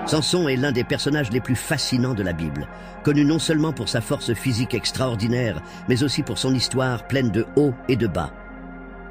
Samson est l'un des personnages les plus fascinants de la Bible, connu non seulement pour sa force physique extraordinaire, mais aussi pour son histoire pleine de hauts et de bas.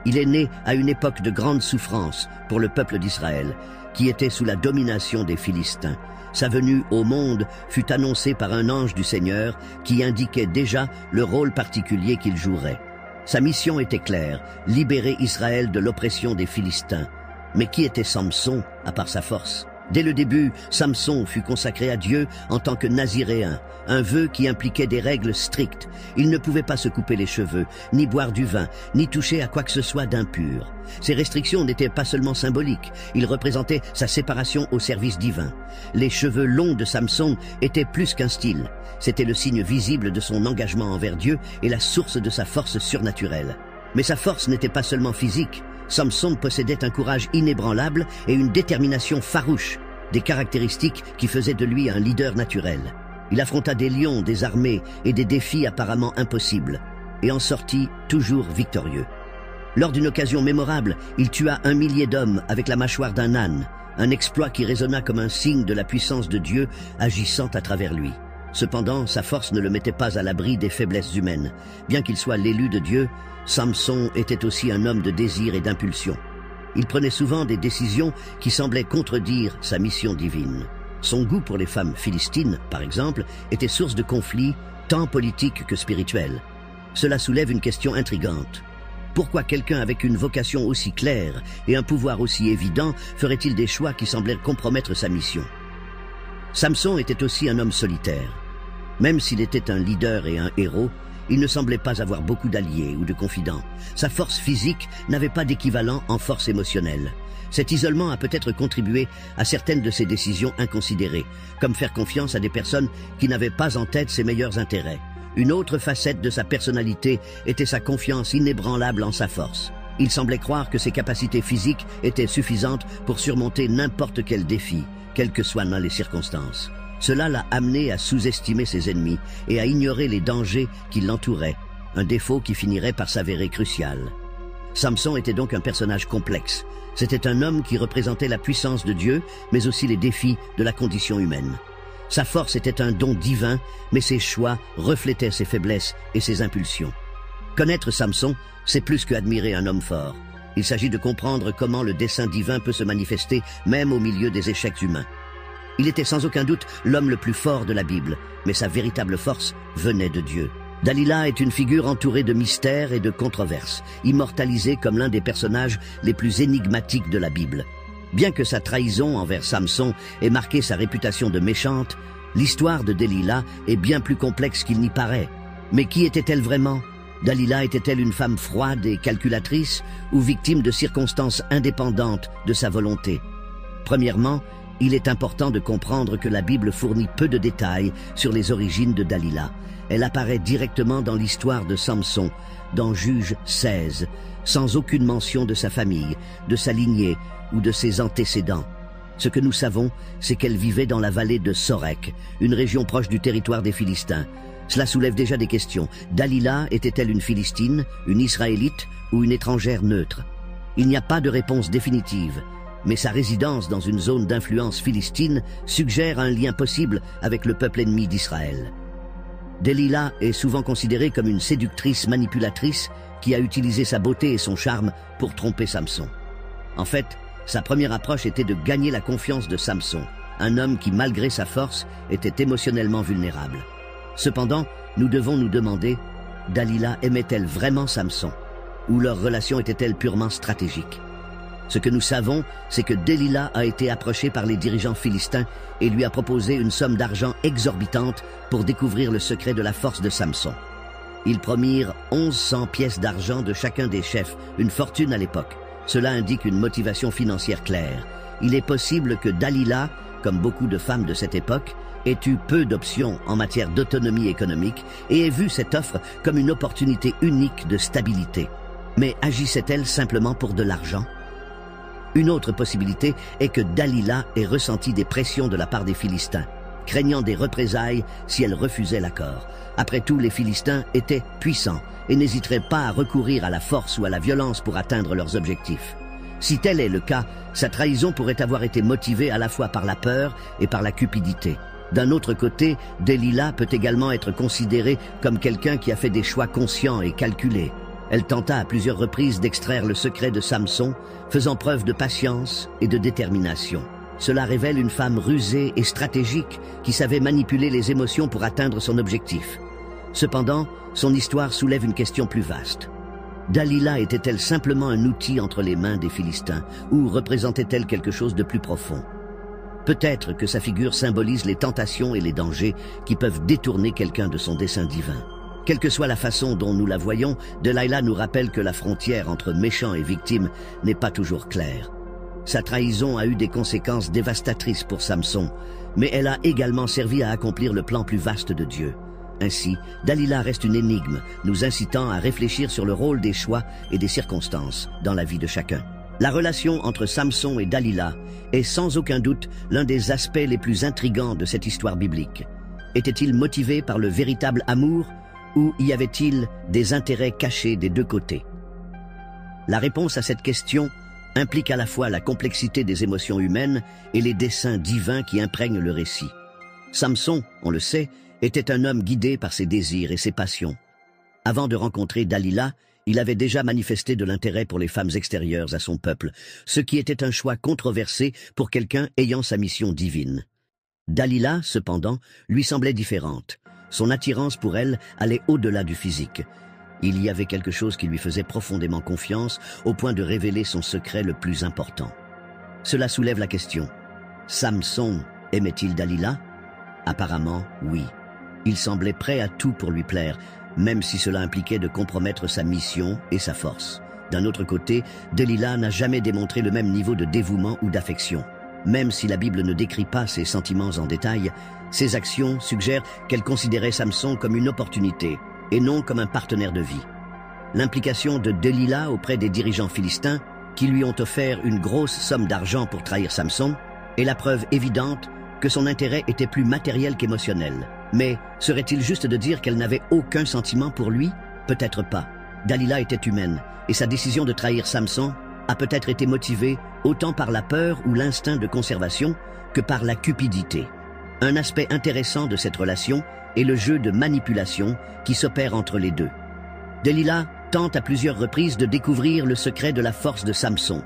Il est né à une époque de grande souffrance pour le peuple d'Israël, qui était sous la domination des Philistins. Sa venue au monde fut annoncée par un ange du Seigneur qui indiquait déjà le rôle particulier qu'il jouerait. Sa mission était claire, libérer Israël de l'oppression des Philistins. Mais qui était Samson, à part sa force ? Dès le début, Samson fut consacré à Dieu en tant que naziréen, un vœu qui impliquait des règles strictes. Il ne pouvait pas se couper les cheveux, ni boire du vin, ni toucher à quoi que ce soit d'impur. Ces restrictions n'étaient pas seulement symboliques, ils représentaient sa séparation au service divin. Les cheveux longs de Samson étaient plus qu'un style. C'était le signe visible de son engagement envers Dieu et la source de sa force surnaturelle. Mais sa force n'était pas seulement physique. Samson possédait un courage inébranlable et une détermination farouche, des caractéristiques qui faisaient de lui un leader naturel. Il affronta des lions, des armées et des défis apparemment impossibles, et en sortit toujours victorieux. Lors d'une occasion mémorable, il tua 1 millier d'hommes avec la mâchoire d'un âne, un exploit qui résonna comme un signe de la puissance de Dieu agissant à travers lui. Cependant, sa force ne le mettait pas à l'abri des faiblesses humaines. Bien qu'il soit l'élu de Dieu, Samson était aussi un homme de désir et d'impulsion. Il prenait souvent des décisions qui semblaient contredire sa mission divine. Son goût pour les femmes philistines, par exemple, était source de conflits tant politiques que spirituels. Cela soulève une question intrigante. Pourquoi quelqu'un avec une vocation aussi claire et un pouvoir aussi évident ferait-il des choix qui semblèrent compromettre sa mission ? Samson était aussi un homme solitaire. Même s'il était un leader et un héros, il ne semblait pas avoir beaucoup d'alliés ou de confidents. Sa force physique n'avait pas d'équivalent en force émotionnelle. Cet isolement a peut-être contribué à certaines de ses décisions inconsidérées, comme faire confiance à des personnes qui n'avaient pas en tête ses meilleurs intérêts. Une autre facette de sa personnalité était sa confiance inébranlable en sa force. Il semblait croire que ses capacités physiques étaient suffisantes pour surmonter n'importe quel défi, quelles que soient les circonstances. Cela l'a amené à sous-estimer ses ennemis et à ignorer les dangers qui l'entouraient, un défaut qui finirait par s'avérer crucial. Samson était donc un personnage complexe. C'était un homme qui représentait la puissance de Dieu, mais aussi les défis de la condition humaine. Sa force était un don divin, mais ses choix reflétaient ses faiblesses et ses impulsions. Connaître Samson, c'est plus qu'admirer un homme fort. Il s'agit de comprendre comment le dessein divin peut se manifester même au milieu des échecs humains. Il était sans aucun doute l'homme le plus fort de la Bible, mais sa véritable force venait de Dieu. Dalila est une figure entourée de mystères et de controverses, immortalisée comme l'un des personnages les plus énigmatiques de la Bible. Bien que sa trahison envers Samson ait marqué sa réputation de méchante, l'histoire de Dalila est bien plus complexe qu'il n'y paraît. Mais qui était-elle vraiment ? Dalila était-elle une femme froide et calculatrice ou victime de circonstances indépendantes de sa volonté ? Premièrement, il est important de comprendre que la Bible fournit peu de détails sur les origines de Dalila. Elle apparaît directement dans l'histoire de Samson, dans Juges 16, sans aucune mention de sa famille, de sa lignée ou de ses antécédents. Ce que nous savons, c'est qu'elle vivait dans la vallée de Sorek, une région proche du territoire des Philistins. Cela soulève déjà des questions. Dalila était-elle une Philistine, une Israélite ou une étrangère neutre ? Il n'y a pas de réponse définitive, mais sa résidence dans une zone d'influence philistine suggère un lien possible avec le peuple ennemi d'Israël. Dalila est souvent considérée comme une séductrice manipulatrice qui a utilisé sa beauté et son charme pour tromper Samson. En fait, sa première approche était de gagner la confiance de Samson, un homme qui, malgré sa force, était émotionnellement vulnérable. Cependant, nous devons nous demander, Dalila aimait-elle vraiment Samson? Ou leur relation était-elle purement stratégique? Ce que nous savons, c'est que Dalila a été approchée par les dirigeants philistins et lui a proposé une somme d'argent exorbitante pour découvrir le secret de la force de Samson. Ils promirent 1100 pièces d'argent de chacun des chefs, une fortune à l'époque. Cela indique une motivation financière claire. Il est possible que Dalila, comme beaucoup de femmes de cette époque, ait eu peu d'options en matière d'autonomie économique et ait vu cette offre comme une opportunité unique de stabilité. Mais agissait-elle simplement pour de l'argent? Une autre possibilité est que Dalila ait ressenti des pressions de la part des Philistins. craignant des représailles si elle refusait l'accord. Après tout, les Philistins étaient puissants et n'hésiteraient pas à recourir à la force ou à la violence pour atteindre leurs objectifs. Si tel est le cas, sa trahison pourrait avoir été motivée à la fois par la peur et par la cupidité. D'un autre côté, Delilah peut également être considérée comme quelqu'un qui a fait des choix conscients et calculés. Elle tenta à plusieurs reprises d'extraire le secret de Samson, faisant preuve de patience et de détermination. Cela révèle une femme rusée et stratégique qui savait manipuler les émotions pour atteindre son objectif. Cependant, son histoire soulève une question plus vaste. Dalila était-elle simplement un outil entre les mains des Philistins ou représentait-elle quelque chose de plus profond? Peut-être que sa figure symbolise les tentations et les dangers qui peuvent détourner quelqu'un de son dessein divin. Quelle que soit la façon dont nous la voyons, Delilah nous rappelle que la frontière entre méchant et victime n'est pas toujours claire. Sa trahison a eu des conséquences dévastatrices pour Samson, mais elle a également servi à accomplir le plan plus vaste de Dieu. Ainsi, Dalila reste une énigme, nous incitant à réfléchir sur le rôle des choix et des circonstances dans la vie de chacun. La relation entre Samson et Dalila est sans aucun doute l'un des aspects les plus intrigants de cette histoire biblique. Était-il motivé par le véritable amour ou y avait-il des intérêts cachés des deux côtés? La réponse à cette question implique à la fois la complexité des émotions humaines et les desseins divins qui imprègnent le récit. Samson, on le sait, était un homme guidé par ses désirs et ses passions. Avant de rencontrer Dalila, il avait déjà manifesté de l'intérêt pour les femmes extérieures à son peuple, ce qui était un choix controversé pour quelqu'un ayant sa mission divine. Dalila, cependant, lui semblait différente. Son attirance pour elle allait au-delà du physique. Il y avait quelque chose qui lui faisait profondément confiance, au point de révéler son secret le plus important. Cela soulève la question. Samson aimait-il Dalila? Apparemment, oui. Il semblait prêt à tout pour lui plaire, même si cela impliquait de compromettre sa mission et sa force. D'un autre côté, Delilah n'a jamais démontré le même niveau de dévouement ou d'affection. Même si la Bible ne décrit pas ses sentiments en détail, ses actions suggèrent qu'elle considérait Samson comme une opportunité et non comme un partenaire de vie. L'implication de Delilah auprès des dirigeants philistins, qui lui ont offert une grosse somme d'argent pour trahir Samson, est la preuve évidente que son intérêt était plus matériel qu'émotionnel. Mais serait-il juste de dire qu'elle n'avait aucun sentiment pour lui? Peut-être pas. Dalila était humaine, et sa décision de trahir Samson a peut-être été motivée autant par la peur ou l'instinct de conservation que par la cupidité. Un aspect intéressant de cette relation est le jeu de manipulation qui s'opère entre les deux. Delilah tente à plusieurs reprises de découvrir le secret de la force de Samson,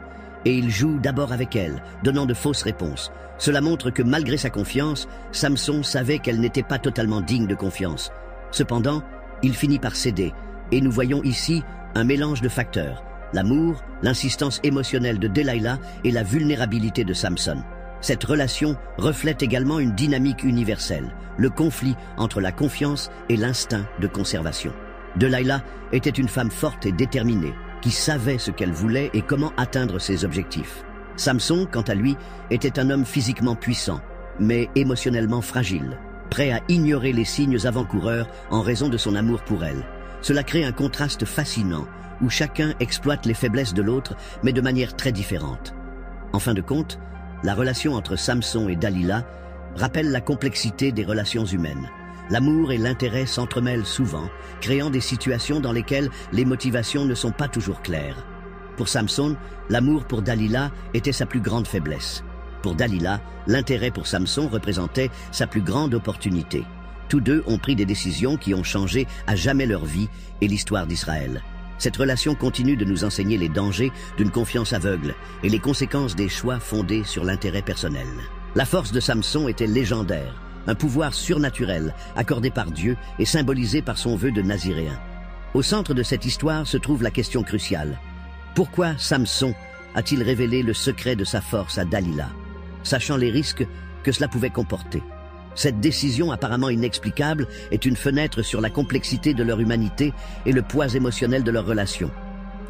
et il joue d'abord avec elle, donnant de fausses réponses. Cela montre que malgré sa confiance, Samson savait qu'elle n'était pas totalement digne de confiance. Cependant, il finit par céder, et nous voyons ici un mélange de facteurs: l'amour, l'insistance émotionnelle de Delilah et la vulnérabilité de Samson. Cette relation reflète également une dynamique universelle, le conflit entre la confiance et l'instinct de conservation. Delilah était une femme forte et déterminée, qui savait ce qu'elle voulait et comment atteindre ses objectifs. Samson, quant à lui, était un homme physiquement puissant, mais émotionnellement fragile, prêt à ignorer les signes avant-coureurs en raison de son amour pour elle. Cela crée un contraste fascinant, où chacun exploite les faiblesses de l'autre, mais de manière très différente. En fin de compte, la relation entre Samson et Dalila rappelle la complexité des relations humaines. L'amour et l'intérêt s'entremêlent souvent, créant des situations dans lesquelles les motivations ne sont pas toujours claires. Pour Samson, l'amour pour Dalila était sa plus grande faiblesse. Pour Dalila, l'intérêt pour Samson représentait sa plus grande opportunité. Tous deux ont pris des décisions qui ont changé à jamais leur vie et l'histoire d'Israël. Cette relation continue de nous enseigner les dangers d'une confiance aveugle et les conséquences des choix fondés sur l'intérêt personnel. La force de Samson était légendaire, un pouvoir surnaturel accordé par Dieu et symbolisé par son vœu de naziréen. Au centre de cette histoire se trouve la question cruciale. Pourquoi Samson a-t-il révélé le secret de sa force à Dalila, sachant les risques que cela pouvait comporter? Cette décision apparemment inexplicable est une fenêtre sur la complexité de leur humanité et le poids émotionnel de leur relation.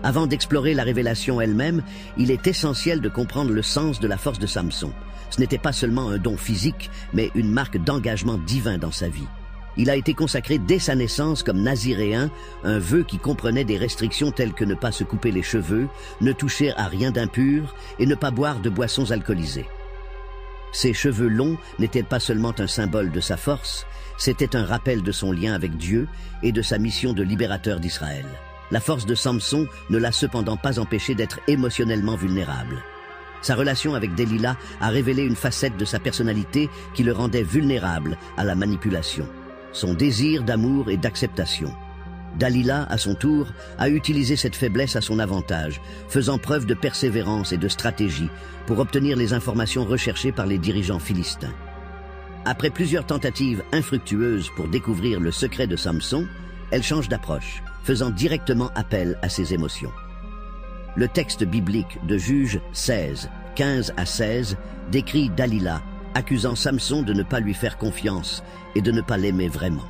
Avant d'explorer la révélation elle-même, il est essentiel de comprendre le sens de la force de Samson. Ce n'était pas seulement un don physique, mais une marque d'engagement divin dans sa vie. Il a été consacré dès sa naissance comme naziréen, un vœu qui comprenait des restrictions telles que ne pas se couper les cheveux, ne toucher à rien d'impur et ne pas boire de boissons alcoolisées. Ses cheveux longs n'étaient pas seulement un symbole de sa force, c'était un rappel de son lien avec Dieu et de sa mission de libérateur d'Israël. La force de Samson ne l'a cependant pas empêché d'être émotionnellement vulnérable. Sa relation avec Delilah a révélé une facette de sa personnalité qui le rendait vulnérable à la manipulation. Son désir d'amour et d'acceptation. Dalila, à son tour, a utilisé cette faiblesse à son avantage, faisant preuve de persévérance et de stratégie pour obtenir les informations recherchées par les dirigeants philistins. Après plusieurs tentatives infructueuses pour découvrir le secret de Samson, elle change d'approche, faisant directement appel à ses émotions. Le texte biblique de Juges 16, 15 à 16 décrit Dalila, accusant Samson de ne pas lui faire confiance et de ne pas l'aimer vraiment.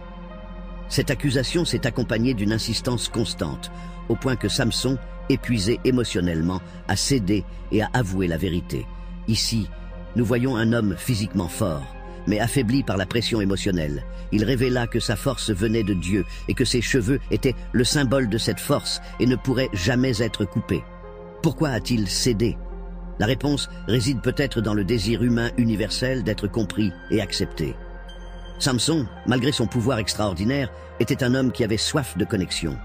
Cette accusation s'est accompagnée d'une insistance constante, au point que Samson, épuisé émotionnellement, a cédé et a avoué la vérité. Ici, nous voyons un homme physiquement fort, mais affaibli par la pression émotionnelle. Il révéla que sa force venait de Dieu et que ses cheveux étaient le symbole de cette force et ne pourraient jamais être coupés. Pourquoi a-t-il cédé? La réponse réside peut-être dans le désir humain universel d'être compris et accepté. Samson, malgré son pouvoir extraordinaire, était un homme qui avait soif de connexion.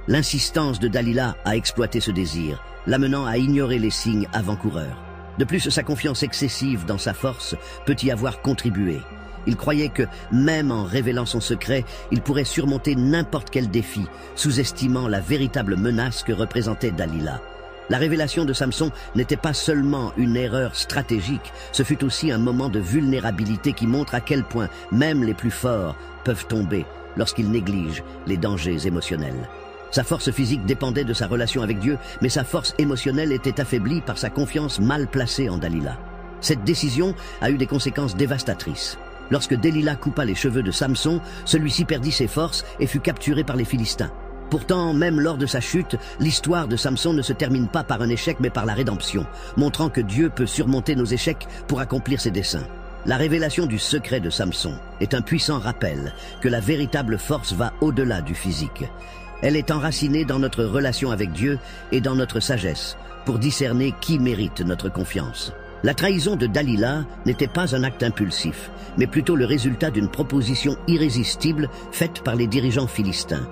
L'insistance de Dalila a exploité ce désir, l'amenant à ignorer les signes avant-coureurs. De plus, sa confiance excessive dans sa force peut y avoir contribué. Il croyait que, même en révélant son secret, il pourrait surmonter n'importe quel défi, sous-estimant la véritable menace que représentait Dalila. La révélation de Samson n'était pas seulement une erreur stratégique, ce fut aussi un moment de vulnérabilité qui montre à quel point même les plus forts peuvent tomber lorsqu'ils négligent les dangers émotionnels. Sa force physique dépendait de sa relation avec Dieu, mais sa force émotionnelle était affaiblie par sa confiance mal placée en Dalila. Cette décision a eu des conséquences dévastatrices. Lorsque Dalila coupa les cheveux de Samson, celui-ci perdit ses forces et fut capturé par les Philistins. Pourtant, même lors de sa chute, l'histoire de Samson ne se termine pas par un échec mais par la rédemption, montrant que Dieu peut surmonter nos échecs pour accomplir ses desseins. La révélation du secret de Samson est un puissant rappel que la véritable force va au-delà du physique. Elle est enracinée dans notre relation avec Dieu et dans notre sagesse, pour discerner qui mérite notre confiance. La trahison de Dalila n'était pas un acte impulsif, mais plutôt le résultat d'une proposition irrésistible faite par les dirigeants philistins.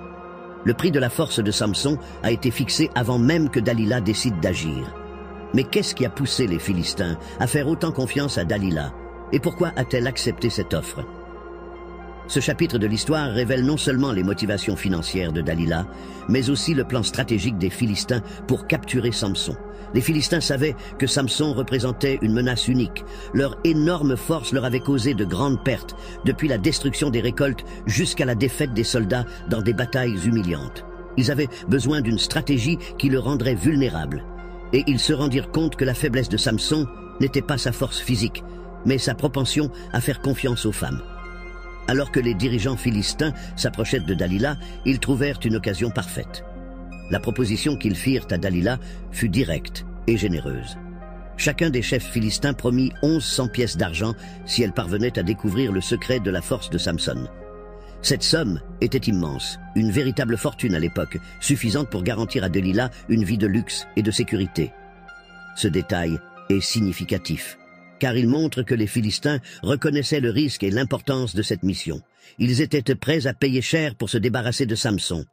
Le prix de la force de Samson a été fixé avant même que Dalila décide d'agir. Mais qu'est-ce qui a poussé les Philistins à faire autant confiance à Dalila? Et pourquoi a-t-elle accepté cette offre? Ce chapitre de l'histoire révèle non seulement les motivations financières de Dalila, mais aussi le plan stratégique des Philistins pour capturer Samson. Les Philistins savaient que Samson représentait une menace unique. Leur énorme force leur avait causé de grandes pertes, depuis la destruction des récoltes jusqu'à la défaite des soldats dans des batailles humiliantes. Ils avaient besoin d'une stratégie qui le rendrait vulnérable. Et ils se rendirent compte que la faiblesse de Samson n'était pas sa force physique, mais sa propension à faire confiance aux femmes. Alors que les dirigeants philistins s'approchaient de Dalila, ils trouvèrent une occasion parfaite. La proposition qu'ils firent à Dalila fut directe et généreuse. Chacun des chefs philistins promit 1100 pièces d'argent si elle parvenait à découvrir le secret de la force de Samson. Cette somme était immense, une véritable fortune à l'époque, suffisante pour garantir à Dalila une vie de luxe et de sécurité. Ce détail est significatif, car il montre que les Philistins reconnaissaient le risque et l'importance de cette mission. Ils étaient prêts à payer cher pour se débarrasser de Samson.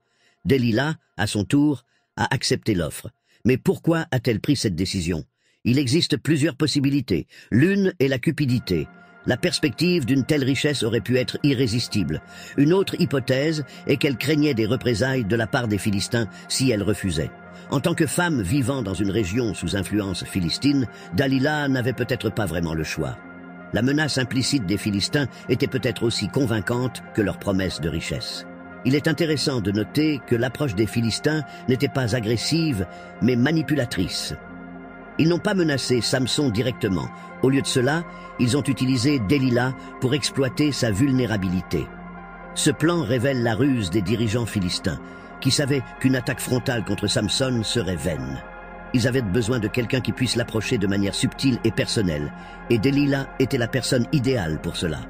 Dalila, à son tour, a accepté l'offre. Mais pourquoi a-t-elle pris cette décision? Il existe plusieurs possibilités. L'une est la cupidité. La perspective d'une telle richesse aurait pu être irrésistible. Une autre hypothèse est qu'elle craignait des représailles de la part des Philistins si elle refusait. En tant que femme vivant dans une région sous influence philistine, Dalila n'avait peut-être pas vraiment le choix. La menace implicite des Philistins était peut-être aussi convaincante que leur promesse de richesse. Il est intéressant de noter que l'approche des Philistins n'était pas agressive, mais manipulatrice. Ils n'ont pas menacé Samson directement. Au lieu de cela, ils ont utilisé Dalila pour exploiter sa vulnérabilité. Ce plan révèle la ruse des dirigeants philistins, qui savaient qu'une attaque frontale contre Samson serait vaine. Ils avaient besoin de quelqu'un qui puisse l'approcher de manière subtile et personnelle, et Dalila était la personne idéale pour cela.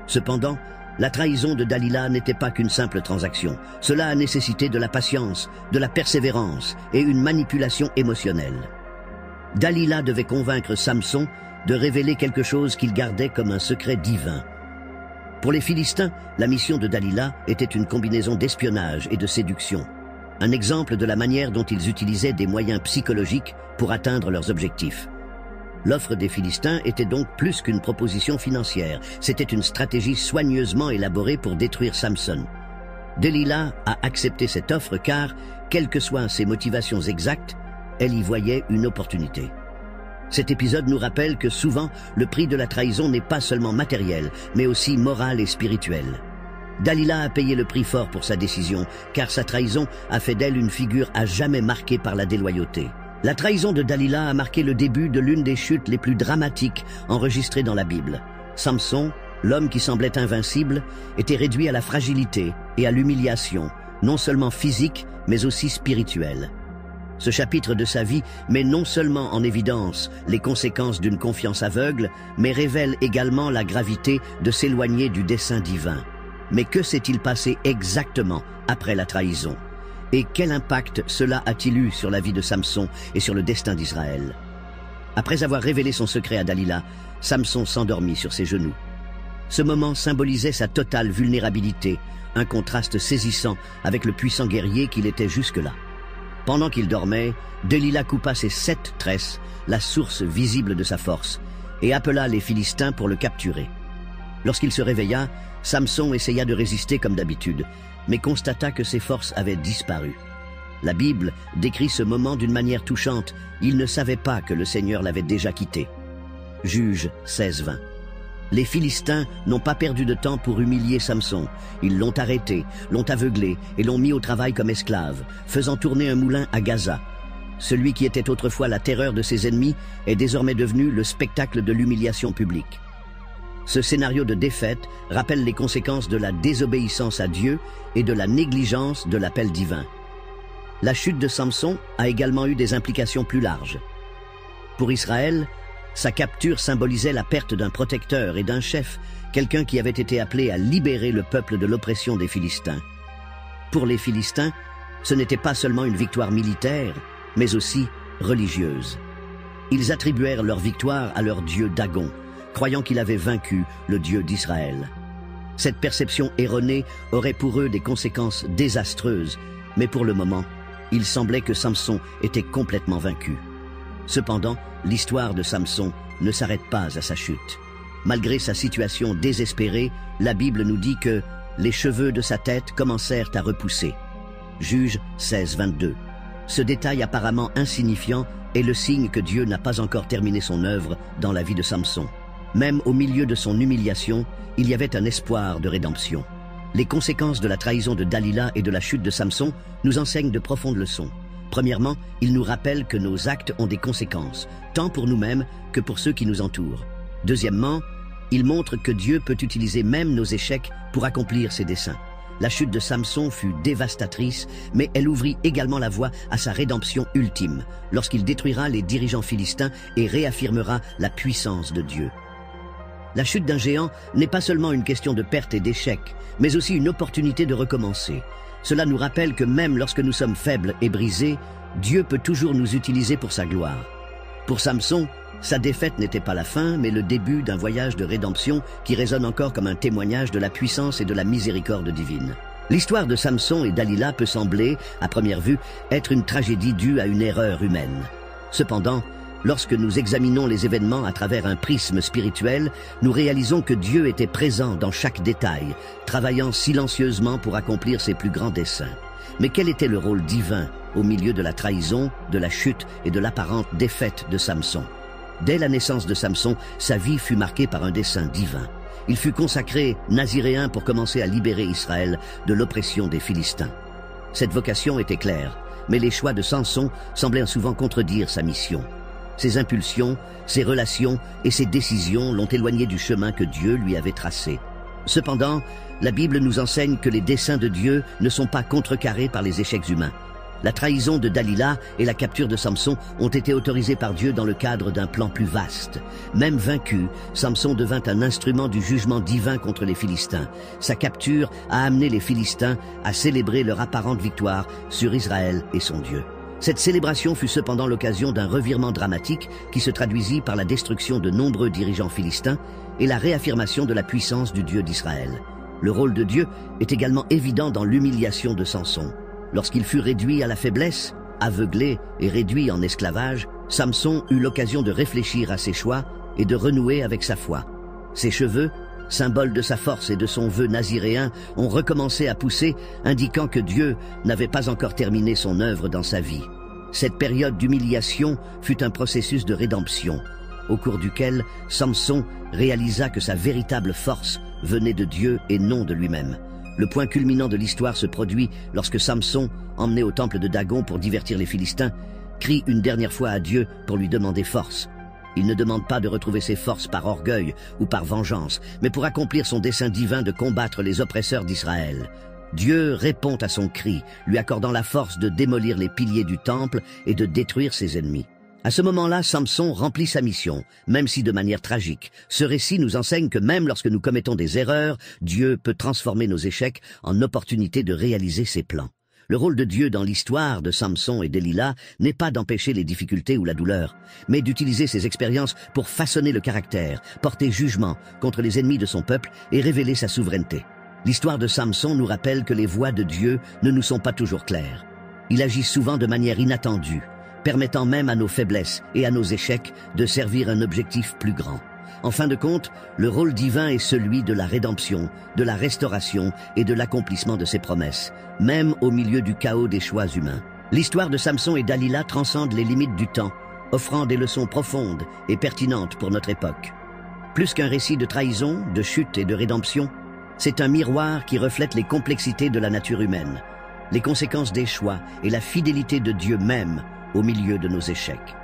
Cependant, la trahison de Dalila n'était pas qu'une simple transaction. Cela a nécessité de la patience, de la persévérance et une manipulation émotionnelle. Dalila devait convaincre Samson de révéler quelque chose qu'ils gardaient comme un secret divin. Pour les Philistins, la mission de Dalila était une combinaison d'espionnage et de séduction. Un exemple de la manière dont ils utilisaient des moyens psychologiques pour atteindre leurs objectifs. L'offre des Philistins était donc plus qu'une proposition financière. C'était une stratégie soigneusement élaborée pour détruire Samson. Dalila a accepté cette offre car, quelles que soient ses motivations exactes, elle y voyait une opportunité. Cet épisode nous rappelle que souvent, le prix de la trahison n'est pas seulement matériel, mais aussi moral et spirituel. Dalila a payé le prix fort pour sa décision, car sa trahison a fait d'elle une figure à jamais marquée par la déloyauté. La trahison de Dalila a marqué le début de l'une des chutes les plus dramatiques enregistrées dans la Bible. Samson, l'homme qui semblait invincible, était réduit à la fragilité et à l'humiliation, non seulement physique, mais aussi spirituelle. Ce chapitre de sa vie met non seulement en évidence les conséquences d'une confiance aveugle, mais révèle également la gravité de s'éloigner du dessein divin. Mais que s'est-il passé exactement après la trahison? Et quel impact cela a-t-il eu sur la vie de Samson et sur le destin d'Israël? Après avoir révélé son secret à Dalila, Samson s'endormit sur ses genoux. Ce moment symbolisait sa totale vulnérabilité, un contraste saisissant avec le puissant guerrier qu'il était jusque-là. Pendant qu'il dormait, Dalila coupa ses 7 tresses, la source visible de sa force, et appela les Philistins pour le capturer. Lorsqu'il se réveilla, Samson essaya de résister comme d'habitude, mais constata que ses forces avaient disparu. La Bible décrit ce moment d'une manière touchante. Il ne savait pas que le Seigneur l'avait déjà quitté. Juges 16-20. Les Philistins n'ont pas perdu de temps pour humilier Samson. Ils l'ont arrêté, l'ont aveuglé et l'ont mis au travail comme esclave, faisant tourner un moulin à Gaza. Celui qui était autrefois la terreur de ses ennemis est désormais devenu le spectacle de l'humiliation publique. Ce scénario de défaite rappelle les conséquences de la désobéissance à Dieu et de la négligence de l'appel divin. La chute de Samson a également eu des implications plus larges. Pour Israël, sa capture symbolisait la perte d'un protecteur et d'un chef, quelqu'un qui avait été appelé à libérer le peuple de l'oppression des Philistins. Pour les Philistins, ce n'était pas seulement une victoire militaire, mais aussi religieuse. Ils attribuèrent leur victoire à leur dieu Dagon, croyant qu'il avait vaincu le Dieu d'Israël. Cette perception erronée aurait pour eux des conséquences désastreuses, mais pour le moment, il semblait que Samson était complètement vaincu. Cependant, l'histoire de Samson ne s'arrête pas à sa chute. Malgré sa situation désespérée, la Bible nous dit que les cheveux de sa tête commencèrent à repousser. Juges 16-22. Ce détail apparemment insignifiant est le signe que Dieu n'a pas encore terminé son œuvre dans la vie de Samson. Même au milieu de son humiliation, il y avait un espoir de rédemption. Les conséquences de la trahison de Dalila et de la chute de Samson nous enseignent de profondes leçons. Premièrement, il nous rappelle que nos actes ont des conséquences, tant pour nous-mêmes que pour ceux qui nous entourent. Deuxièmement, il montre que Dieu peut utiliser même nos échecs pour accomplir ses desseins. La chute de Samson fut dévastatrice, mais elle ouvrit également la voie à sa rédemption ultime, lorsqu'il détruira les dirigeants philistins et réaffirmera la puissance de Dieu. La chute d'un géant n'est pas seulement une question de perte et d'échec, mais aussi une opportunité de recommencer. Cela nous rappelle que même lorsque nous sommes faibles et brisés, Dieu peut toujours nous utiliser pour sa gloire. Pour Samson, sa défaite n'était pas la fin, mais le début d'un voyage de rédemption qui résonne encore comme un témoignage de la puissance et de la miséricorde divine. L'histoire de Samson et Dalila peut sembler, à première vue, être une tragédie due à une erreur humaine. Cependant, lorsque nous examinons les événements à travers un prisme spirituel, nous réalisons que Dieu était présent dans chaque détail, travaillant silencieusement pour accomplir ses plus grands desseins. Mais quel était le rôle divin au milieu de la trahison, de la chute et de l'apparente défaite de Samson? Dès la naissance de Samson, sa vie fut marquée par un dessein divin. Il fut consacré naziréen pour commencer à libérer Israël de l'oppression des Philistins. Cette vocation était claire, mais les choix de Samson semblaient souvent contredire sa mission. Ses impulsions, ses relations et ses décisions l'ont éloigné du chemin que Dieu lui avait tracé. Cependant, la Bible nous enseigne que les desseins de Dieu ne sont pas contrecarrés par les échecs humains. La trahison de Dalila et la capture de Samson ont été autorisées par Dieu dans le cadre d'un plan plus vaste. Même vaincu, Samson devint un instrument du jugement divin contre les Philistins. Sa capture a amené les Philistins à célébrer leur apparente victoire sur Israël et son Dieu. Cette célébration fut cependant l'occasion d'un revirement dramatique qui se traduisit par la destruction de nombreux dirigeants philistins et la réaffirmation de la puissance du Dieu d'Israël. Le rôle de Dieu est également évident dans l'humiliation de Samson. Lorsqu'il fut réduit à la faiblesse, aveuglé et réduit en esclavage, Samson eut l'occasion de réfléchir à ses choix et de renouer avec sa foi. Ses cheveux, symbole de sa force et de son vœu naziréen, ont recommencé à pousser, indiquant que Dieu n'avait pas encore terminé son œuvre dans sa vie. Cette période d'humiliation fut un processus de rédemption, au cours duquel Samson réalisa que sa véritable force venait de Dieu et non de lui-même. Le point culminant de l'histoire se produit lorsque Samson, emmené au temple de Dagon pour divertir les Philistins, crie une dernière fois à Dieu pour lui demander force. Il ne demande pas de retrouver ses forces par orgueil ou par vengeance, mais pour accomplir son dessein divin de combattre les oppresseurs d'Israël. Dieu répond à son cri, lui accordant la force de démolir les piliers du temple et de détruire ses ennemis. À ce moment-là, Samson remplit sa mission, même si de manière tragique. Ce récit nous enseigne que même lorsque nous commettons des erreurs, Dieu peut transformer nos échecs en opportunités de réaliser ses plans. Le rôle de Dieu dans l'histoire de Samson et Delilah n'est pas d'empêcher les difficultés ou la douleur, mais d'utiliser ces expériences pour façonner le caractère, porter jugement contre les ennemis de son peuple et révéler sa souveraineté. L'histoire de Samson nous rappelle que les voies de Dieu ne nous sont pas toujours claires. Il agit souvent de manière inattendue, permettant même à nos faiblesses et à nos échecs de servir un objectif plus grand. En fin de compte, le rôle divin est celui de la rédemption, de la restauration et de l'accomplissement de ses promesses, même au milieu du chaos des choix humains. L'histoire de Samson et Dalila transcende les limites du temps, offrant des leçons profondes et pertinentes pour notre époque. Plus qu'un récit de trahison, de chute et de rédemption, c'est un miroir qui reflète les complexités de la nature humaine, les conséquences des choix et la fidélité de Dieu même au milieu de nos échecs.